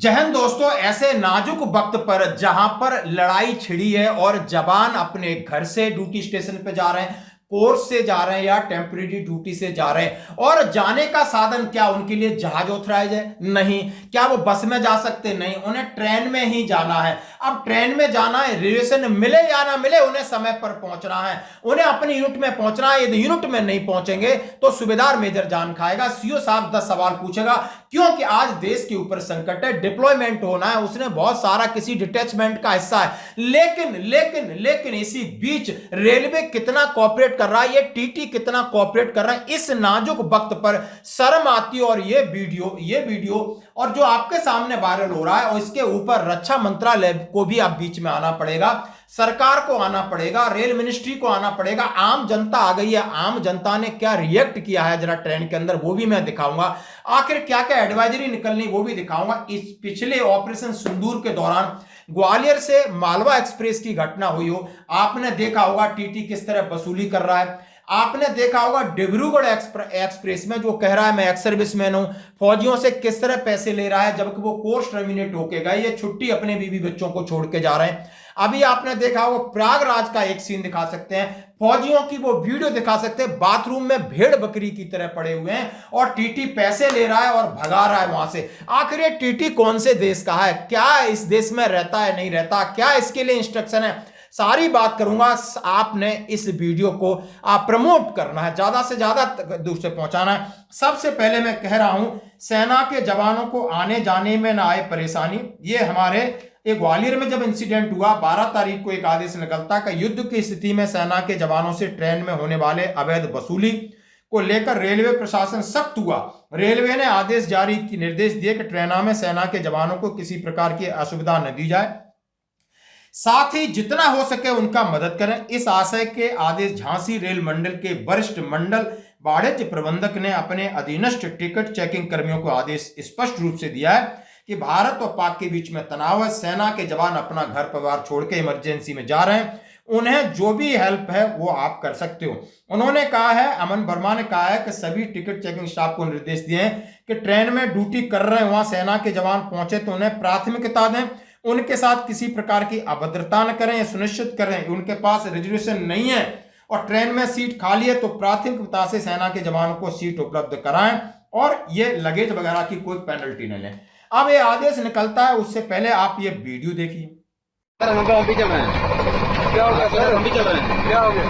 जय हिंद दोस्तों। ऐसे नाजुक वक्त पर जहां पर लड़ाई छिड़ी है और जवान अपने घर से ड्यूटी स्टेशन पे जा रहे हैं, कोर्स से जा रहे हैं या टेम्परेरी ड्यूटी से जा रहे हैं, और जाने का साधन क्या उनके लिए जहाज ऑथराइज है? नहीं। क्या वो बस में जा सकते? नहीं, उन्हें ट्रेन में ही जाना है। अब ट्रेन में जाना है, रिजर्वेशन मिले या ना मिले, उन्हें समय पर पहुंचना है, उन्हें अपनी यूनिट में पहुंचना है। यदि यूनिट में नहीं पहुंचेंगे तो सूबेदार मेजर जान खाएगा, सीओ साहब 10 सवाल पूछेगा, क्योंकि आज देश के ऊपर संकट है, डिप्लॉयमेंट होना है, उसने बहुत सारा किसी डिटैचमेंट का हिस्सा है। लेकिन लेकिन लेकिन इसी बीच रेलवे कितना कॉपरेट कर रहा है, ये टीटी कितना कॉपरेट कर रहा है, इस नाजुक वक्त पर शर्म आती है। और ये वीडियो और जो आपके सामने वायरल हो रहा है, और इसके ऊपर रक्षा मंत्रालय को भी अब बीच में आना पड़ेगा, सरकार को आना पड़ेगा, रेल मिनिस्ट्री को आना पड़ेगा। आम जनता आ गई है, आम जनता ने क्या रिएक्ट किया है जरा ट्रेन के अंदर, वो भी मैं दिखाऊंगा। आखिर क्या क्या एडवाइजरी निकलनी, वो भी दिखाऊंगा। इस पिछले ऑपरेशन सिंदूर के दौरान ग्वालियर से मालवा एक्सप्रेस की घटना हुई हो, आपने देखा होगा टीटी किस तरह वसूली कर रहा है। आपने देखा होगा डिब्रूगढ़ एक्सप्रेस में जो कह रहा है मैं एक्स सर्विसमैन हूं, फौजियों से किस तरह पैसे ले रहा है, जबकि वो कोर्स टर्मिनेट होके गए, ये छुट्टी अपने बीवी बच्चों को छोड़ के जा रहे हैं। अभी आपने देखा वो प्रयागराज का एक सीन दिखा सकते हैं, फौजियों की वो वीडियो दिखा सकते हैं, बाथरूम में भेड़ बकरी की तरह पड़े हुए हैं और टीटी पैसे ले रहा है और भगा रहा है वहां से। आखिर ये टीटी कौन से देश का है? क्या इस देश में रहता है, नहीं रहता? क्या इसके लिए इंस्ट्रक्शन है? सारी बात करूंगा। आपने इस वीडियो को आप प्रमोट करना है, ज्यादा से ज्यादा दूर से पहुंचाना है। सबसे पहले मैं कह रहा हूं, सेना के जवानों को आने जाने में ना आए परेशानी। ये हमारे एक ग्वालियर में जब इंसिडेंट हुआ, 12 तारीख को एक आदेश निकलता कि युद्ध की स्थिति में सेना के जवानों से ट्रेन में होने वाले अवैध वसूली को लेकर रेलवे प्रशासन सख्त हुआ। रेलवे ने आदेश जारी की, निर्देश दिए कि ट्रेनों में सेना के जवानों को किसी प्रकार की असुविधा न दी जाए, साथ ही जितना हो सके उनका मदद करें। इस आशय के आदेश झांसी रेल मंडल के वरिष्ठ मंडल वाणिज्य प्रबंधक ने अपने अधीनस्थ टिकट चेकिंग कर्मियों को आदेश स्पष्ट रूप से दिया है कि भारत और पाक के बीच में तनाव है, सेना के जवान अपना घर परिवार छोड़ के इमरजेंसी में जा रहे हैं, उन्हें जो भी हेल्प है वो आप कर सकते हो। उन्होंने कहा है, अमन वर्मा ने कहा है कि सभी टिकट चेकिंग स्टाफ को निर्देश दिए हैं कि ट्रेन में ड्यूटी कर रहे हैं वहां सेना के जवान पहुंचे तो उन्हें प्राथमिकता दें, उनके साथ किसी प्रकार की अभद्रता न करें, सुनिश्चित करें उनके पास रिजर्वेशन नहीं है और ट्रेन में सीट खाली है तो प्राथमिकता से सेना के जवानों को सीट उपलब्ध कराएं और ये लगेज वगैरह की कोई पेनल्टी न लें। अब ये आदेश निकलता है, उससे पहले आप ये वीडियो देखिए। हम भी चल रहे हैं। क्या हो गया सर? हम भी चल रहे हैं। क्या हो गया?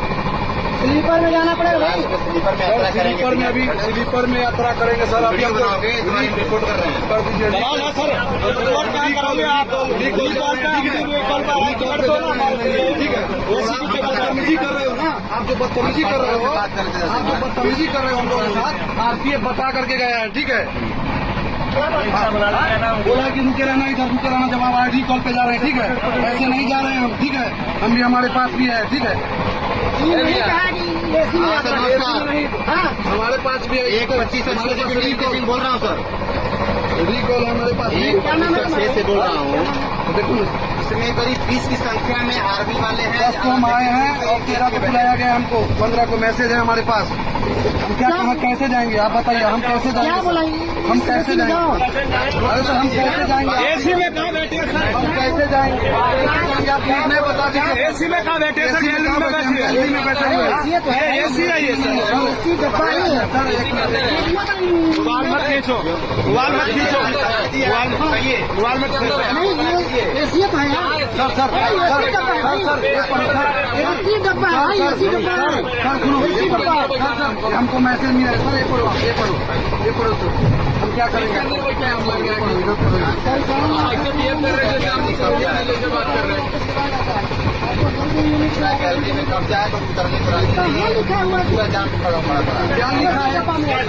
स्लीपर में जाना पड़ेगा भाई। स्लीपर में यात्रा करेंगे। स्लीपर में अभी स्लीपर में यात्रा करेंगे सर। अभी हम रिपोर्ट कर रहे हैं। कर दीजिए सर। रिपोर्ट क्या करोगे आप? ठीक है। बदतमीजी कर रहे हो ना आप, जो बदतमीजी कर रहे हो, आप जो बदतमीजी कर रहे हो हम लोगों के साथ, आप ये बता करके गए हैं। ठीक है, बोला कि रुके रहना, इधर रुके रहना, जब आप आईडी कॉल पे जा रहे हैं। ठीक है, ऐसे नहीं जा रहे हैं हम। ठीक है, हम भी, हमारे पास भी है। ठीक है, हमारे पास भी है। 1:25 बोल रहा हूँ सर, रिकॉल हमारे पास से बोल रहा हूँ। देखो इसमें करीब 20 की संख्या में आर्मी वाले हैं। 10 को हम आए हैं और 13 को बुलाया गया हमको। 15 को मैसेज है हमारे पास। हम क्या कहाँ कैसे जाएंगे आप बताइए? हम कैसे जाएंगे? हम कैसे जाएंगे? अरे सर, हम कैसे जाएंगे? एसी में कहाँ बैठे सर? हम कैसे जाएंगे? आप नहीं बता दीजिए। एसी में कहाँ बैठे सर? गैलरी में बैठे हुए हैं। एसी है ये सर। सर एक मिनट, वाल मत खींचो, वाल मत खींचो, वाल मत खींचो। सर सर हमको मैसेज मिला है सर। ये पढ़ो सर। हम क्या करेंगे?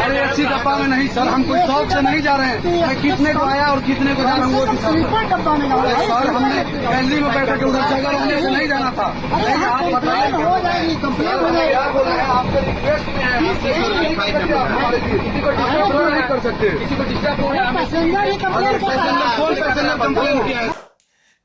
अरे ऐसी डब्बा में नहीं सर, हम कोई शौक से नहीं जा रहे हैं। मैं कितने को आया और कितने को जा रहा हूँ वो सर, हमने गैलरी में बैठा के उधर जगह रहने से नहीं जाना था। आप बताइए आपसे रिक्वेस्ट में है, किसी को डिस्टर्ब नहीं कर सकते। किसी को डिस्टर्ब कौन पैसेंजर कंप्लेन किया है?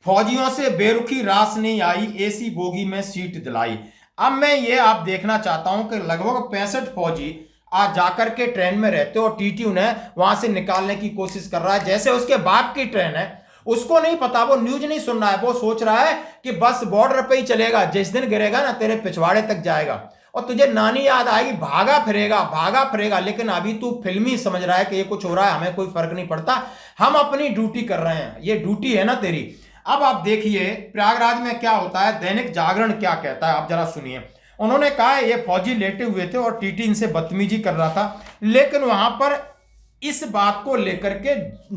फौजियों से बेरुखी रास नहीं आई, एसी बोगी में सीट दिलाई। अब मैं ये आप देखना चाहता हूं कि लगभग 65 फौजी आज जाकर के ट्रेन में रहते हो, टीटी उन्हें वहां से निकालने की कोशिश कर रहा है, जैसे उसके बाप की ट्रेन है। उसको नहीं पता, वो न्यूज नहीं सुन रहा है, वो सोच रहा है कि बस बॉर्डर पे ही चलेगा, जिस दिन गिरेगा ना तेरे पिछवाड़े तक जाएगा और तुझे नानी याद आएगी, भागा फिरेगा। लेकिन अभी तू फिल्मी समझ रहा है कि ये कुछ हो रहा है, हमें कोई फर्क नहीं पड़ता, हम अपनी ड्यूटी कर रहे हैं, ये ड्यूटी है ना तेरी। अब आप देखिए प्रयागराज में क्या होता है, दैनिक जागरण क्या कहता है, आप जरा सुनिए। उन्होंने कहा ये फौजी लेटे हुए थे और टीटी इनसे बदतमीजी कर रहा था, लेकिन वहां पर इस बात को लेकर के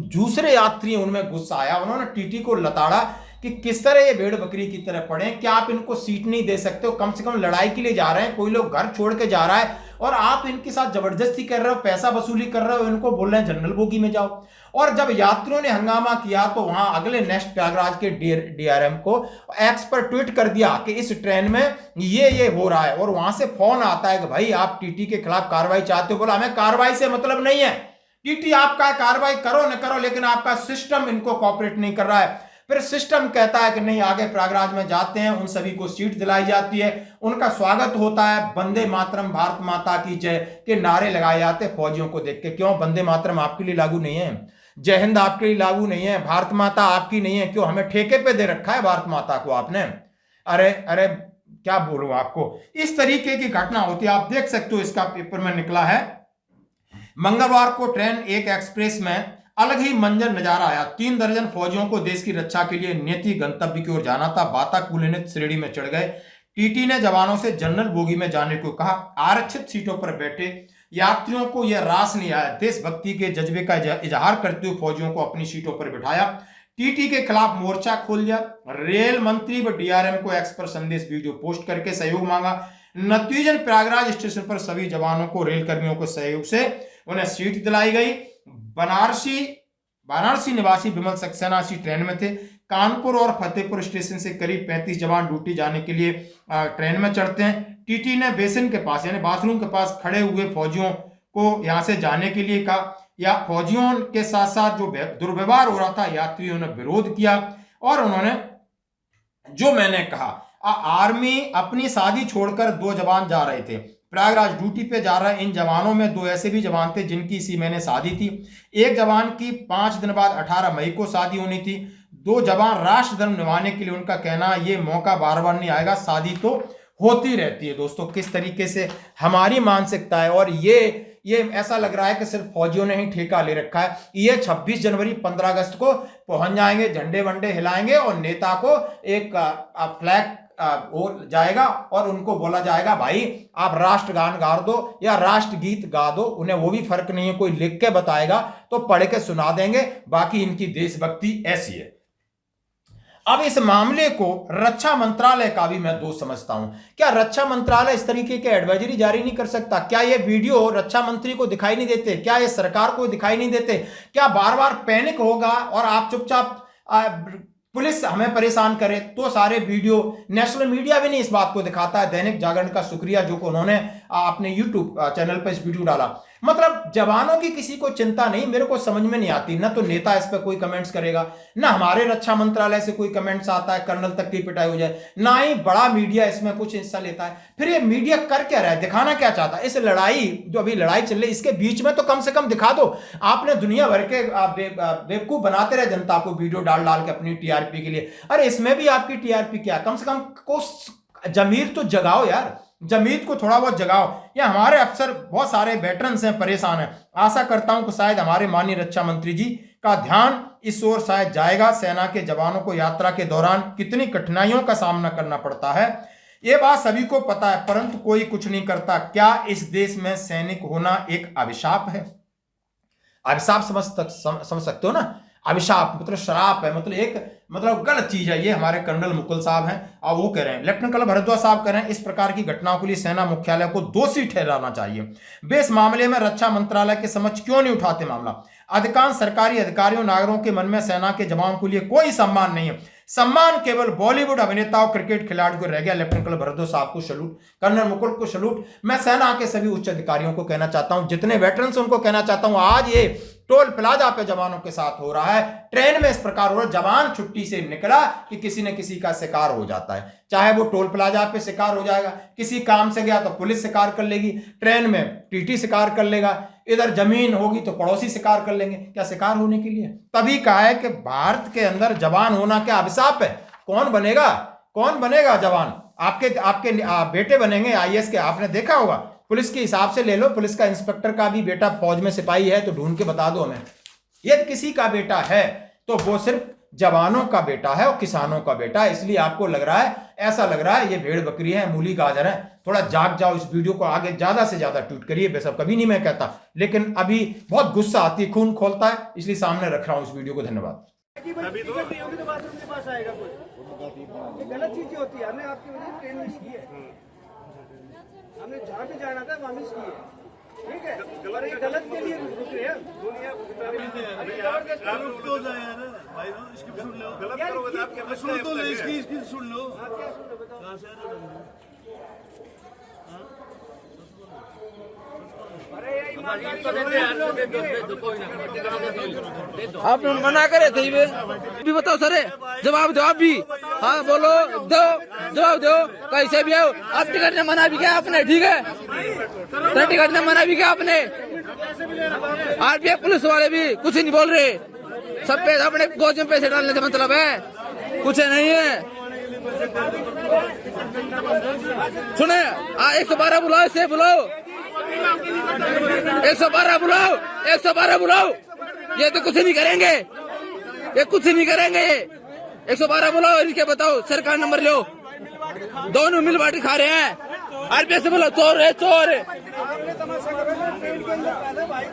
दूसरे यात्री उनमें गुस्सा आया, उन्होंने टीटी को लताड़ा कि किस तरह ये भेड़ बकरी की तरह पड़े, क्या आप इनको सीट नहीं दे सकते हो, कम से कम लड़ाई के लिए जा रहे हैं, कोई लोग घर छोड़ के जा रहा है और आप इनके साथ जबरदस्ती कर रहे हो, पैसा वसूली कर रहे हो, इनको बोल रहे हैं जनरल बोगी में जाओ। और जब यात्रियों ने हंगामा किया तो वहां अगले नेक्स्ट प्रयागराज के डीआरएम को एक्स पर ट्वीट कर दिया कि इस ट्रेन में ये हो रहा है, और वहां से फोन आता है कि भाई आप टीटी के खिलाफ कार्रवाई चाहते हो। बोला हमें कार्रवाई से मतलब नहीं है, टीटी आपका कार्रवाई करो न करो, लेकिन आपका सिस्टम इनको कॉपरेट नहीं कर रहा है। फिर सिस्टम कहता है कि नहीं, आगे प्रयागराज में जाते हैं, उन सभी को सीट दिलाई जाती है, उनका स्वागत होता है, वंदे मातरम भारत माता की जय के नारे लगाए जाते हैं फौजियों को देख के। क्यों वंदे मातरम आपके लिए लागू नहीं है, जय हिंद आपके लिए लागू नहीं है, भारत माता आपकी नहीं है? क्यों हमें ठेके पे दे रखा है भारत माता को आपने? अरे अरे क्या बोलूं आपको, इस तरीके की घटना होती है। आप देख सकते हो, इसका पेपर में निकला है, मंगलवार को ट्रेन एक एक्सप्रेस में अलग ही मंजर नजारा आया। 3 दर्जन फौजियों को देश की रक्षा के लिए नियति गंतव्य की ओर जाना था, वातानुकूलित श्रेणी में चढ़ गए। टीटी ने जवानों से जनरल बोगी में जाने को कहा। आरक्षित सीटों पर बैठे यात्रियों को यह रास नहीं आया, देशभक्ति के जज्बे का इजहार करते हुए फौजियों को अपनी सीटों पर बिठाया, टीटी के खिलाफ मोर्चा खोल दिया। रेल मंत्री व डीआरएम को एक्स पर संदेश वीडियो पोस्ट करके सहयोग मांगा। नतीजन प्रयागराज स्टेशन पर सभी जवानों को रेल कर्मियों के सहयोग से उन्हें सीट दिलाई गई। वाराणसी निवासी विमल सक्सेना इसी ट्रेन में थे। कानपुर और फतेहपुर स्टेशन से करीब 35 जवान ड्यूटी जाने के लिए ट्रेन में चढ़ते हैं। टीटी ने बेसिन के पास यानी बाथरूम के पास खड़े हुए फौजियों को यहां से जाने के लिए कहा, या फौजियों के साथ साथ जो दुर्व्यवहार हो रहा था यात्रियों ने विरोध किया। और उन्होंने जो मैंने कहा, आर्मी अपनी शादी छोड़कर 2 जवान जा रहे थे, प्रयागराज ड्यूटी पे जा रहे। इन जवानों में 2 ऐसे भी जवान थे जिनकी इसी महीने शादी थी। एक जवान की 5 दिन बाद 18 मई को शादी होनी थी। 2 जवान राष्ट्र धर्म निभाने के लिए, उनका कहना ये मौका बार बार नहीं आएगा, शादी तो होती रहती है। दोस्तों किस तरीके से हमारी मानसिकता है, और ये ऐसा लग रहा है कि सिर्फ फौजियों ने ही ठेका ले रखा है। ये 26 जनवरी 15 अगस्त को पहुंच जाएंगे, झंडे वंडे हिलाएंगे और नेता को एक फ्लैग हो जाएगा और उनको बोला जाएगा भाई आप राष्ट्रगान गा दो या राष्ट्रगीत गा दो, उन्हें वो भी फर्क नहीं है, कोई लिख के बताएगा तो पढ़ के सुना देंगे। बाकी इनकी देशभक्ति ऐसी है। अब इस मामले को रक्षा मंत्रालय का भी मैं दोष समझता हूं। क्या रक्षा मंत्रालय इस तरीके के एडवाइजरी जारी नहीं कर सकता? क्या ये वीडियो रक्षा मंत्री को दिखाई नहीं देते? क्या ये सरकार को दिखाई नहीं देते? क्या बार बार पैनिक होगा और आप चुपचाप पुलिस हमें परेशान करे तो सारे वीडियो, नेशनल मीडिया भी नहीं इस बात को दिखाता है। दैनिक जागरण का शुक्रिया जो उन्होंने अपने यूट्यूब चैनल पर इस वीडियो डाला। मतलब जवानों की किसी को चिंता नहीं, मेरे को समझ में नहीं आती। ना तो नेता इस पर कोई कमेंट्स करेगा, ना हमारे रक्षा मंत्रालय से कोई कमेंट्स आता है कर्नल तक की पिटाई हो जाए, ना ही बड़ा मीडिया इसमें कुछ हिस्सा लेता है। फिर ये मीडिया कर क्या रहा है, दिखाना क्या चाहता है? इस लड़ाई जो अभी लड़ाई चल रही इसके बीच में तो कम से कम दिखा दो। आपने दुनिया भर के बेवकूफ बनाते रहे जनता को वीडियो डाल डाल के अपनी टीआरपी के लिए। अरे इसमें भी आपकी टीआरपी क्या, कम से कम को जमीर तो जगाओ यार, जमीर को थोड़ा बहुत जगाओ। या हमारे अफसर बहुत सारे वेटरन्स हैं, परेशान हैं। आशा करता हूं कि शायद हमारे माननीय रक्षा मंत्री जी का ध्यान इस ओर शायद जाएगा। सेना के जवानों को यात्रा के दौरान कितनी कठिनाइयों का सामना करना पड़ता है ये बात सभी को पता है, परंतु कोई कुछ नहीं करता। क्या इस देश में सैनिक होना एक अभिशाप है? अभिशाप समझ सकते हो ना? अभिशाप मतलब श्राप है, मतलब गलत चीज है। ये हमारे कर्नल मुकुल साहब हैं और वो कह रहे हैं, लेफ्टिनेंट कर्नल भरद्वाज साहब कह रहे हैं इस प्रकार की घटनाओं के लिए सेना मुख्यालय को दोषी ठहराना चाहिए। वे इस मामले में रक्षा मंत्रालय के समक्ष क्यों नहीं उठाते मामला? अधिकांश सरकारी अधिकारियों नागरिकों के मन में सेना के जवानों के लिए कोई सम्मान नहीं है। सम्मान केवल बॉलीवुड अभिनेता और क्रिकेट खिलाड़ियों को रह गया। लेफ्टिनेंट कर्नल भरद्वाज साहब को सैल्यूट, कर्नल मुकुल को सैल्यूट। मैं सेना के सभी उच्च अधिकारियों को कहना चाहता हूं, जितने वेटरन्स उनको कहना चाहता हूं, आज ये टोल प्लाजा पे जवानों के साथ हो रहा है, ट्रेन में इस प्रकार हो रहा है। जवान छुट्टी से निकला कि किसी न किसी का शिकार हो जाता है, चाहे वो टोल प्लाजा पे शिकार हो जाएगा, किसी काम से गया तो पुलिस शिकार कर लेगी, ट्रेन में टीटी शिकार कर लेगा, इधर जमीन होगी तो पड़ोसी शिकार कर लेंगे। क्या शिकार होने के लिए? तभी कहा है कि भारत के अंदर जवान होना क्या अभिशाप है? कौन बनेगा जवान? आपके बेटे बनेंगे आईएएस के। आपने देखा होगा, पुलिस के हिसाब से ले लो, पुलिस का इंस्पेक्टर का भी बेटा फौज में सिपाही है तो ढूंढ के बता दो हमें। यदि किसी का बेटा है तो वो सिर्फ जवानों का बेटा है और किसानों का बेटा है। इसलिए आपको लग रहा है, ऐसा लग रहा है ये भेड़ बकरी है, मूली गाजर है। थोड़ा जाग जाओ, इस वीडियो को आगे ज्यादा से ज्यादा ट्वीट करिए। बेशक कभी नहीं मैं कहता, लेकिन अभी बहुत गुस्सा आती है, खून खोलता है, इसलिए सामने रख रहा हूं इस वीडियो को। धन्यवाद। गलत चीजें होती है, हमने आपकी वजह से ट्रेन मिस की है, हमने जहाँ पे जाना था वहाँ मिस की है, ठीक है। गलत के लिए रुक रहे हैं दुनिया। सुन लो। आप मना करे थे भी बताओ सर, जवाब दो आप भी। हाँ बोलो, दो जवाब दो, कैसे भी आओ। आप टिकट ने मना भी किया आपने, ठीक है, तो टिकट ने मना भी किया आपने। आरपीएफ पुलिस वाले भी कुछ नहीं बोल रहे, सब पे अपने गोद में पैसे डालने से मतलब है, कुछ नहीं है। सुने 112 बुलाओ, इसे बुलाओ, 112 बुलाओ, 112 बुलाओ। ये तो कुछ नहीं करेंगे, ये कुछ नहीं करेंगे। 112 बुलाओ, इनके बताओ सरकार नंबर लो। दोनों मिल बाटी खा रहे हैं। आरपीएफ से बोलो चोर है, चोर है।